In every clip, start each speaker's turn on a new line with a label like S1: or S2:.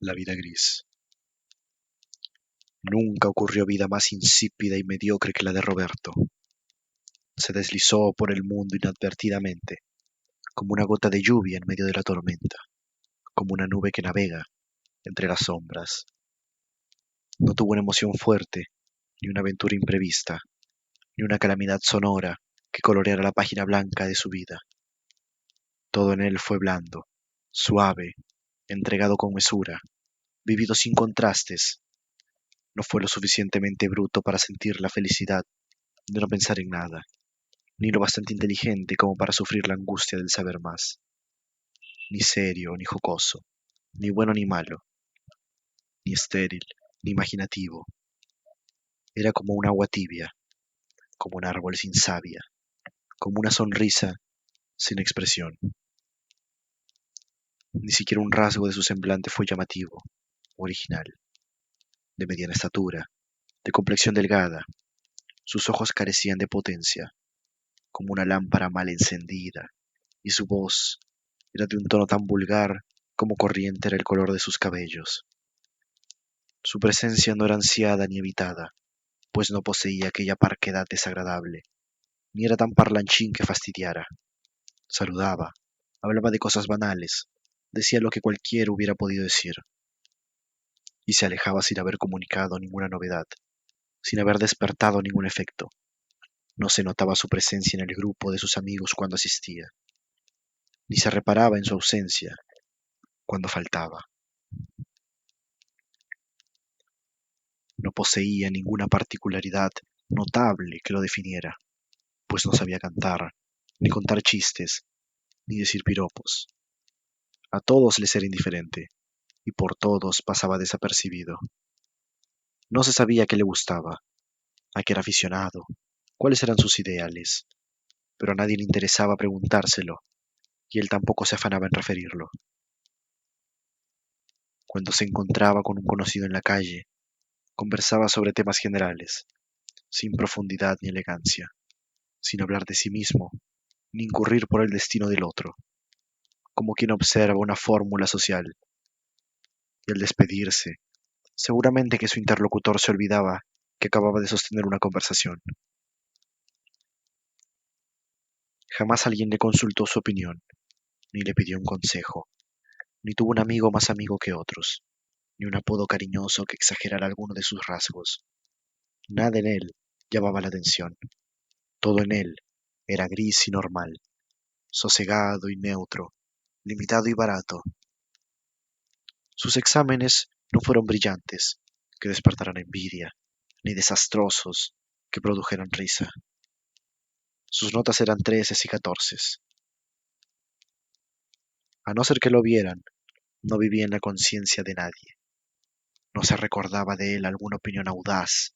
S1: La vida gris. Nunca ocurrió vida más insípida y mediocre que la de Roberto. Se deslizó por el mundo inadvertidamente, como una gota de lluvia en medio de la tormenta, como una nube que navega entre las sombras. No tuvo una emoción fuerte, ni una aventura imprevista, ni una calamidad sonora que coloreara la página blanca de su vida. Todo en él fue blando, suave, entregado con mesura, vivido sin contrastes. No fue lo suficientemente bruto para sentir la felicidad de no pensar en nada, ni lo bastante inteligente como para sufrir la angustia del saber más. Ni serio, ni jocoso, ni bueno ni malo, ni estéril, ni imaginativo. Era como un agua tibia, como un árbol sin savia, como una sonrisa sin expresión. Ni siquiera un rasgo de su semblante fue llamativo, original. De mediana estatura, de complexión delgada, sus ojos carecían de potencia, como una lámpara mal encendida, y su voz era de un tono tan vulgar como corriente era el color de sus cabellos. Su presencia no era ansiada ni evitada, pues no poseía aquella parquedad desagradable, ni era tan parlanchín que fastidiara. Saludaba, hablaba de cosas banales, decía lo que cualquiera hubiera podido decir, y se alejaba sin haber comunicado ninguna novedad, sin haber despertado ningún efecto. No se notaba su presencia en el grupo de sus amigos cuando asistía, ni se reparaba en su ausencia cuando faltaba. No poseía ninguna particularidad notable que lo definiera, pues no sabía cantar, ni contar chistes, ni decir piropos. A todos les era indiferente, y por todos pasaba desapercibido. No se sabía qué le gustaba, a qué era aficionado, cuáles eran sus ideales, pero a nadie le interesaba preguntárselo, y él tampoco se afanaba en referirlo. Cuando se encontraba con un conocido en la calle, conversaba sobre temas generales, sin profundidad ni elegancia, sin hablar de sí mismo, ni incurrir por el destino del otro, como quien observa una fórmula social, y al despedirse, seguramente que su interlocutor se olvidaba que acababa de sostener una conversación. Jamás alguien le consultó su opinión, ni le pidió un consejo, ni tuvo un amigo más amigo que otros, ni un apodo cariñoso que exagerara alguno de sus rasgos. Nada en él llamaba la atención. Todo en él era gris y normal, sosegado y neutro, limitado y barato. Sus exámenes no fueron brillantes, que despertaran envidia, ni desastrosos, que produjeran risa. Sus notas eran 13 y 14. A no ser que lo vieran, no vivía en la conciencia de nadie. No se recordaba de él alguna opinión audaz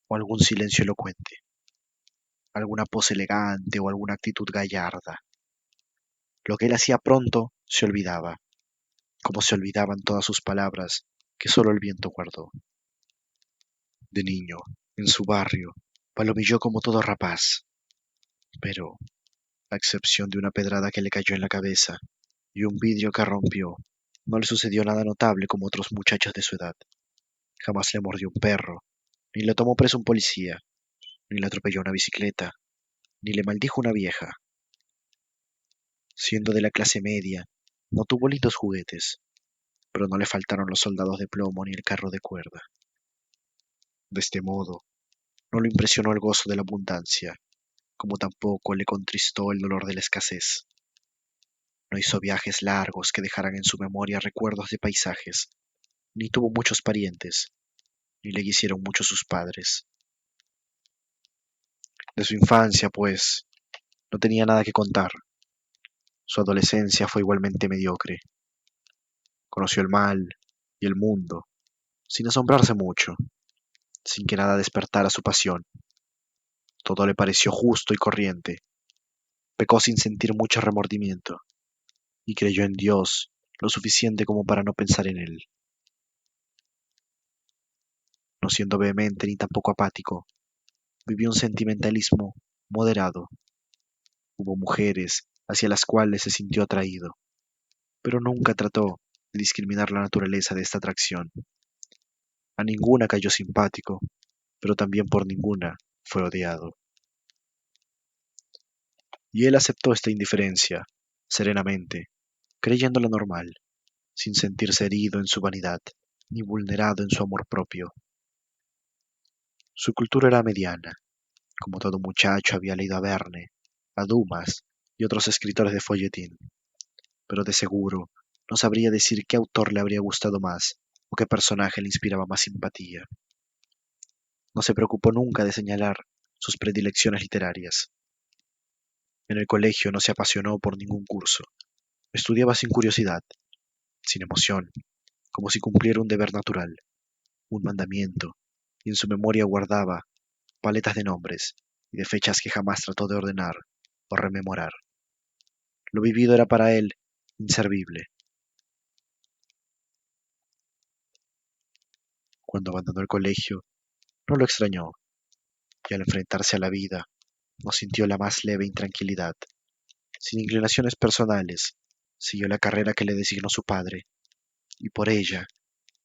S1: o algún silencio elocuente, alguna pose elegante o alguna actitud gallarda. Lo que él hacía pronto se olvidaba, como se olvidaban todas sus palabras que solo el viento guardó. De niño, en su barrio, palomilló como todo rapaz, pero, a excepción de una pedrada que le cayó en la cabeza y un vidrio que rompió, no le sucedió nada notable como otros muchachos de su edad. Jamás le mordió un perro, ni le tomó preso un policía, ni le atropelló una bicicleta, ni le maldijo una vieja. Siendo de la clase media, no tuvo lindos juguetes, pero no le faltaron los soldados de plomo ni el carro de cuerda. De este modo, no lo impresionó el gozo de la abundancia, como tampoco le contristó el dolor de la escasez. No hizo viajes largos que dejaran en su memoria recuerdos de paisajes, ni tuvo muchos parientes, ni le quisieron mucho sus padres. De su infancia, pues, no tenía nada que contar. Su adolescencia fue igualmente mediocre. Conoció el mal y el mundo, sin asombrarse mucho, sin que nada despertara su pasión. Todo le pareció justo y corriente. Pecó sin sentir mucho remordimiento, y creyó en Dios lo suficiente como para no pensar en él. No siendo vehemente ni tampoco apático, vivió un sentimentalismo moderado. Hubo mujeres hacia las cuales se sintió atraído, pero nunca trató de discriminar la naturaleza de esta atracción. A ninguna cayó simpático, pero también por ninguna fue odiado. Y él aceptó esta indiferencia, serenamente, creyendo lo normal, sin sentirse herido en su vanidad, ni vulnerado en su amor propio. Su cultura era mediana. Como todo muchacho había leído a Verne, a Dumas y otros escritores de folletín, pero de seguro no sabría decir qué autor le habría gustado más o qué personaje le inspiraba más simpatía. No se preocupó nunca de señalar sus predilecciones literarias. En el colegio no se apasionó por ningún curso. Estudiaba sin curiosidad, sin emoción, como si cumpliera un deber natural, un mandamiento, y en su memoria guardaba paletas de nombres y de fechas que jamás trató de ordenar o rememorar. Lo vivido era para él inservible. Cuando abandonó el colegio, no lo extrañó, y al enfrentarse a la vida, no sintió la más leve intranquilidad. Sin inclinaciones personales, siguió la carrera que le designó su padre, y por ella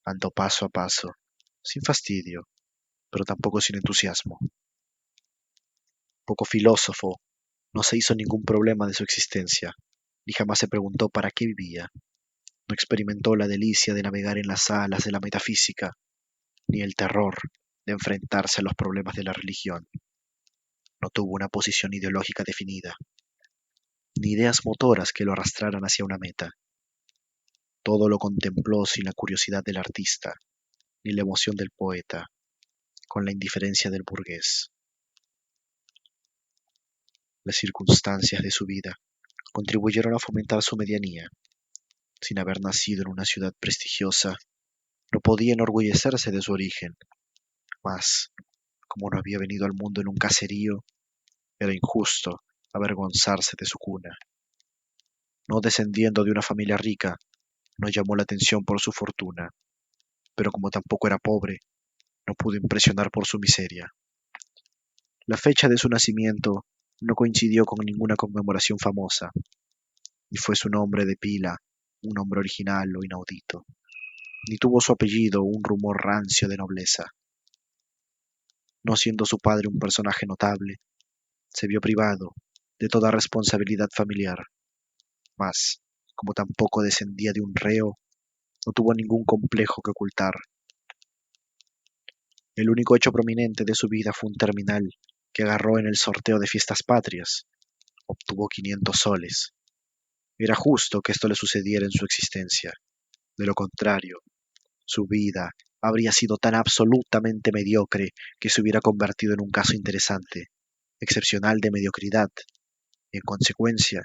S1: andó paso a paso, sin fastidio, pero tampoco sin entusiasmo. Poco filósofo, no se hizo ningún problema de su existencia, ni jamás se preguntó para qué vivía. No experimentó la delicia de navegar en las alas de la metafísica, ni el terror de enfrentarse a los problemas de la religión. No tuvo una posición ideológica definida, ni ideas motoras que lo arrastraran hacia una meta. Todo lo contempló sin la curiosidad del artista, ni la emoción del poeta, con la indiferencia del burgués. Las circunstancias de su vida contribuyeron a fomentar su medianía. Sin haber nacido en una ciudad prestigiosa, no podía enorgullecerse de su origen, mas, como no había venido al mundo en un caserío, era injusto avergonzarse de su cuna. No descendiendo de una familia rica, no llamó la atención por su fortuna, pero como tampoco era pobre, no pudo impresionar por su miseria. La fecha de su nacimiento no coincidió con ninguna conmemoración famosa, ni fue su nombre de pila un nombre original o inaudito, ni tuvo su apellido un rumor rancio de nobleza. No siendo su padre un personaje notable, se vio privado de toda responsabilidad familiar, mas, como tampoco descendía de un reo, no tuvo ningún complejo que ocultar. El único hecho prominente de su vida fue un terminal que agarró en el sorteo de fiestas patrias. Obtuvo 500 soles. Era justo que esto le sucediera en su existencia. De lo contrario, su vida habría sido tan absolutamente mediocre que se hubiera convertido en un caso interesante, excepcional de mediocridad. En consecuencia,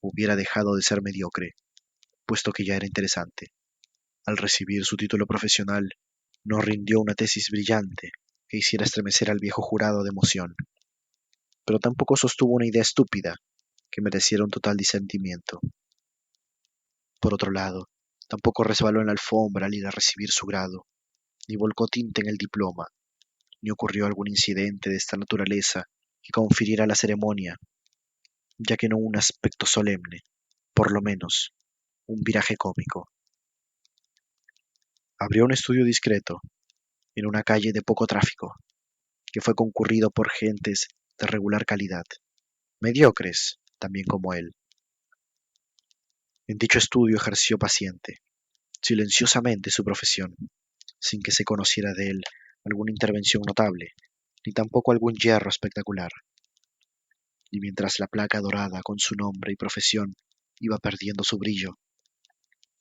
S1: hubiera dejado de ser mediocre, puesto que ya era interesante. Al recibir su título profesional, no rindió una tesis brillante que hiciera estremecer al viejo jurado de emoción, pero tampoco sostuvo una idea estúpida que mereciera un total disentimiento. Por otro lado, tampoco resbaló en la alfombra al ir a recibir su grado, ni volcó tinta en el diploma, ni ocurrió algún incidente de esta naturaleza que confiriera a la ceremonia, ya que no un aspecto solemne, por lo menos un viraje cómico. Abrió un estudio discreto, en una calle de poco tráfico, que fue concurrido por gentes de regular calidad, mediocres también como él. En dicho estudio ejerció paciente, silenciosamente su profesión, sin que se conociera de él alguna intervención notable, ni tampoco algún hierro espectacular. Y mientras la placa dorada con su nombre y profesión iba perdiendo su brillo,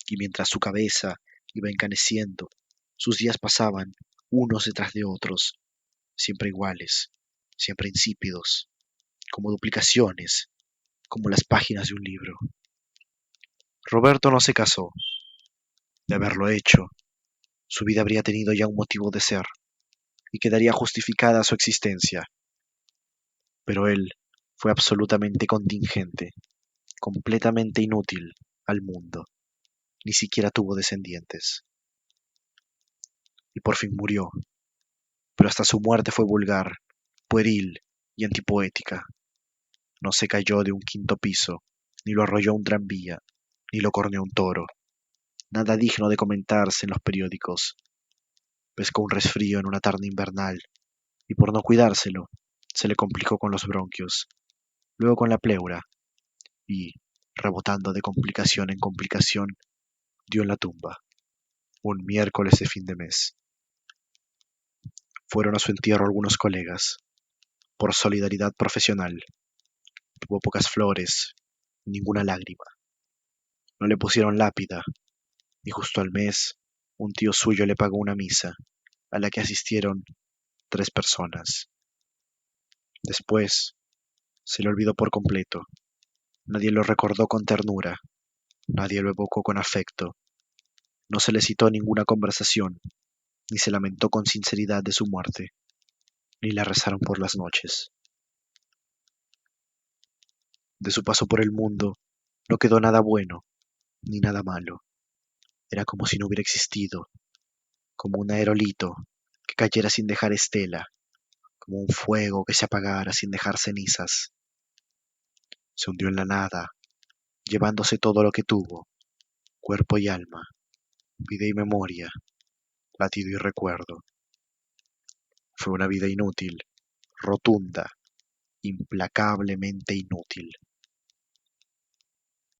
S1: y mientras su cabeza iba encaneciendo, sus días pasaban unos detrás de otros, siempre iguales, siempre insípidos, como duplicaciones, como las páginas de un libro. Roberto no se casó. De haberlo hecho, su vida habría tenido ya un motivo de ser, y quedaría justificada su existencia. Pero él fue absolutamente contingente, completamente inútil al mundo. Ni siquiera tuvo descendientes. Y por fin murió, pero hasta su muerte fue vulgar, pueril y antipoética. No se cayó de un quinto piso, ni lo arrolló un tranvía, ni lo corneó un toro. nada digno de comentarse en los periódicos. Pescó un resfrío en una tarde invernal y por no cuidárselo, se le complicó con los bronquios, luego con la pleura y, rebotando de complicación en complicación, dio en la tumba, un miércoles de fin de mes. Fueron a su entierro algunos colegas, por solidaridad profesional. Tuvo pocas flores, ninguna lágrima. No le pusieron lápida, y justo al mes, un tío suyo le pagó una misa, a la que asistieron 3 personas. Después, se le olvidó por completo. Nadie lo recordó con ternura, nadie lo evocó con afecto. No se le citó ninguna conversación, ni se lamentó con sinceridad de su muerte, ni la rezaron por las noches. De su paso por el mundo, no quedó nada bueno, ni nada malo. Era como si no hubiera existido, como un aerolito que cayera sin dejar estela, como un fuego que se apagara sin dejar cenizas. Se hundió en la nada, llevándose todo lo que tuvo, cuerpo y alma, vida y memoria, latido y recuerdo. Fue una vida inútil, rotunda, implacablemente inútil.